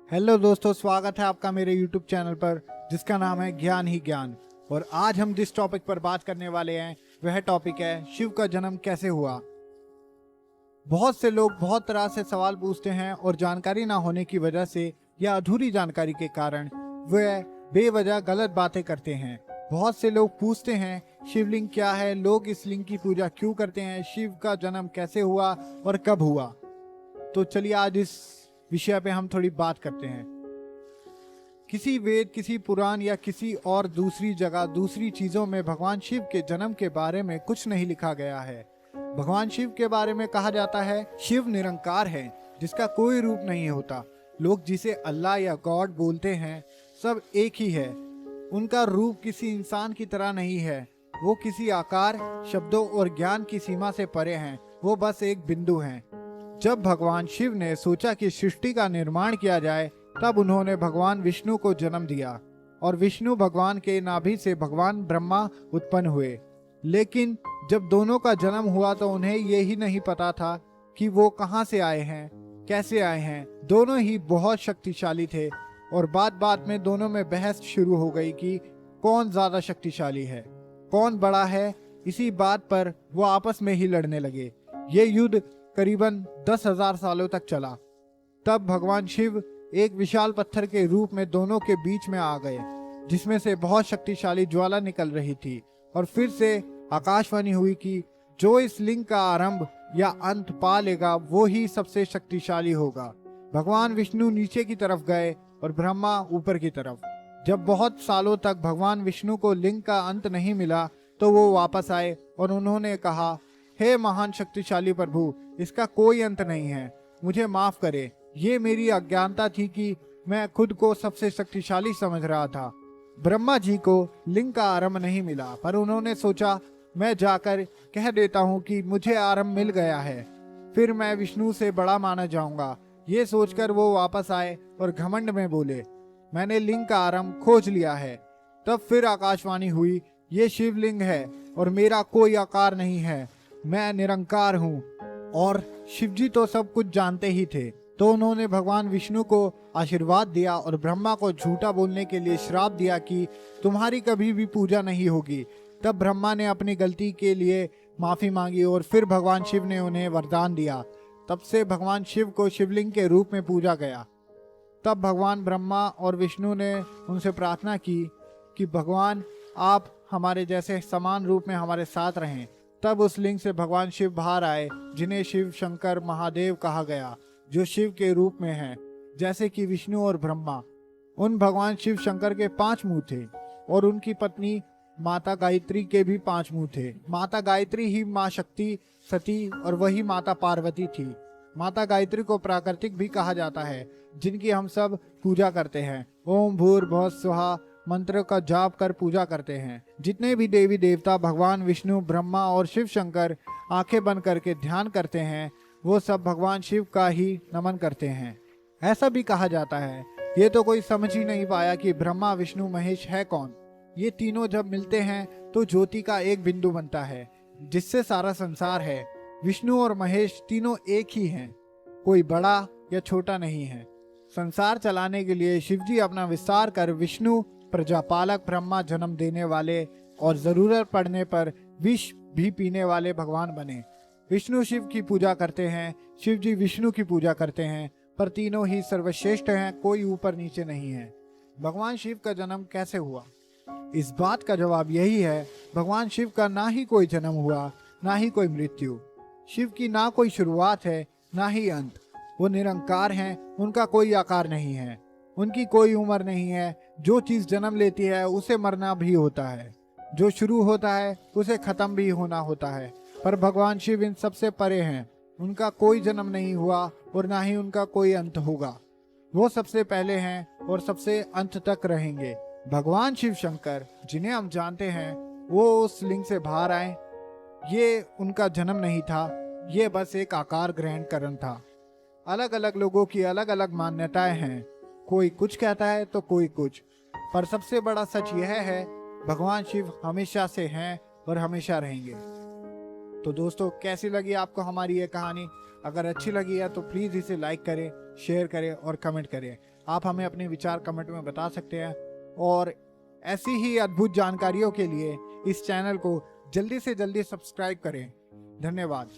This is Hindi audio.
हेलो दोस्तों, स्वागत है आपका मेरे YouTube चैनल पर जिसका नाम है ज्ञान ही ज्ञान। और आज हम जिस टॉपिक पर बात करने वाले हैं वह टॉपिक है शिव का जन्म कैसे हुआ। बहुत से लोग बहुत तरह से सवाल पूछते हैं और जानकारी ना होने की वजह से या अधूरी जानकारी के कारण वह बेवजह गलत बातें करते हैं। बहुत से लोग पूछते हैं शिवलिंग क्या है, लोग इस लिंग की पूजा क्यों करते हैं, शिव का जन्म कैसे हुआ और कब हुआ। तो चलिए आज इस विषय पे हम थोड़ी बात करते हैं। किसी वेद, किसी पुराण या किसी और दूसरी जगह दूसरी चीजों में भगवान शिव के जन्म के बारे में कुछ नहीं लिखा गया है। भगवान शिव के बारे में कहा जाता है शिव निरंकार है जिसका कोई रूप नहीं होता। लोग जिसे अल्लाह या गॉड बोलते हैं सब एक ही है। उनका रूप किसी इंसान की तरह नहीं है। वो किसी आकार, शब्दों और ज्ञान की सीमा से परे हैं। वो बस एक बिंदु हैं। जब भगवान शिव ने सोचा कि सृष्टि का निर्माण किया जाए तब उन्होंने भगवान विष्णु को जन्म दिया और विष्णु भगवान के नाभि से भगवान ब्रह्मा उत्पन्न हुए। लेकिन जब दोनों का जन्म हुआ तो उन्हें ये ही नहीं पता था कि वो कहाँ से आए हैं, कैसे आए हैं। दोनों ही बहुत शक्तिशाली थे और बात बात में दोनों में बहस शुरू हो गई कि कौन ज्यादा शक्तिशाली है, कौन बड़ा है। इसी बात पर वो आपस में ही लड़ने लगे। ये युद्ध करीबन 10,000 सालों तक चला। तब भगवान शिव एक विशाल पत्थर के रूप में दोनों के बीच में आ गए जिसमें से बहुत शक्तिशाली ज्वाला निकल रही थी। और फिर से आकाशवाणी हुई कि जो इस लिंग का आरंभ या अंत पा लेगा वो ही सबसे शक्तिशाली होगा। भगवान विष्णु नीचे की तरफ गए और ब्रह्मा ऊपर की तरफ। जब बहुत सालों तक भगवान विष्णु को लिंग का अंत नहीं मिला तो वो वापस आए और उन्होंने कहा, हे महान शक्तिशाली प्रभु, इसका कोई अंत नहीं है, मुझे माफ करे। ये मेरी अज्ञानता थी कि मैं खुद को सबसे शक्तिशाली समझ रहा था। ब्रह्मा जी को लिंग का आरंभ नहीं मिला पर उन्होंने सोचा मैं जाकर कह देता हूँ कि मुझे आरंभ मिल गया है, फिर मैं विष्णु से बड़ा माना जाऊंगा। ये सोचकर वो वापस आए और घमंड में बोले, मैंने लिंग का आरंभ खोज लिया है। तब फिर आकाशवाणी हुई, ये शिवलिंग है और मेरा कोई आकार नहीं है, मैं निरंकार हूँ। और शिवजी तो सब कुछ जानते ही थे। तो उन्होंने भगवान विष्णु को आशीर्वाद दिया और ब्रह्मा को झूठा बोलने के लिए श्राप दिया कि तुम्हारी कभी भी पूजा नहीं होगी। तब ब्रह्मा ने अपनी गलती के लिए माफी मांगी और फिर भगवान शिव ने उन्हें वरदान दिया। तब से भगवान शिव को शिवलिंग के रूप में पूजा गया। तब भगवान ब्रह्मा और विष्णु ने उनसे प्रार्थना की कि भगवान आप हमारे जैसे समान रूप में हमारे साथ रहें। तब उस लिंग से भगवान शिव बाहर आए जिन्हें शिव शंकर महादेव कहा गया, जो शिव के रूप में हैं, जैसे कि विष्णु और ब्रह्मा। उन भगवान शिव शंकर के 5 मुंह थे और उनकी पत्नी माता गायत्री के भी 5 मुंह थे। माता गायत्री ही माँ शक्ति, सती और वही माता पार्वती थी। माता गायत्री को प्राकृतिक भी कहा जाता है जिनकी हम सब पूजा करते हैं। ओम भूर्भुवः स्वः मंत्र का जाप कर पूजा करते हैं। जितने भी देवी देवता भगवान विष्णु, ब्रह्मा और शिव शंकर आंखें बंद करके ध्यान करते हैं वो सब भगवान शिव का ही नमन करते हैं। ऐसा भी कहा जाता है ये तो कोई समझ ही नहीं पाया कि ब्रह्मा, विष्णु, महेश है कौन। ये तीनों जब मिलते हैं तो ज्योति का एक बिंदु बनता है जिससे सारा संसार है। विष्णु और महेश तीनों एक ही हैं, कोई बड़ा या छोटा नहीं है। संसार चलाने के लिए शिवजी अपना विस्तार कर विष्णु प्रजापालक, ब्रह्मा जन्म देने वाले और जरूरत पड़ने पर विष भी पीने वाले भगवान बने। विष्णु शिव की पूजा करते हैं, शिव जी विष्णु की पूजा करते हैं, पर तीनों ही सर्वश्रेष्ठ हैं, कोई ऊपर नीचे नहीं है। भगवान शिव का जन्म कैसे हुआ? इस बात का जवाब यही है, भगवान शिव का ना ही कोई जन्म हुआ ना ही कोई मृत्यु। शिव की ना कोई शुरुआत है ना ही अंत। वो निरंकार हैं, उनका कोई आकार नहीं है, उनकी कोई उम्र नहीं है। जो चीज जन्म लेती है उसे मरना भी होता है, जो शुरू होता है उसे खत्म भी होना होता है। पर भगवान शिव इन सबसे परे हैं। उनका कोई जन्म नहीं हुआ और ना ही उनका कोई अंत होगा। वो सबसे पहले हैं और सबसे अंत तक रहेंगे। भगवान शिव शंकर जिन्हें हम जानते हैं वो उस लिंग से बाहर आए। ये उनका जन्म नहीं था, ये बस एक आकार ग्रहण करन था। अलग अलग लोगों की अलग अलग मान्यताएं हैं, कोई कुछ कहता है तो कोई कुछ। पर सबसे बड़ा सच यह है, भगवान शिव हमेशा से हैं और हमेशा रहेंगे। तो दोस्तों, कैसी लगी आपको हमारी ये कहानी? अगर अच्छी लगी है तो प्लीज़ इसे लाइक करें, शेयर करें और कमेंट करें। आप हमें अपने विचार कमेंट में बता सकते हैं। और ऐसी ही अद्भुत जानकारियों के लिए इस चैनल को जल्दी से जल्दी सब्सक्राइब करें। धन्यवाद।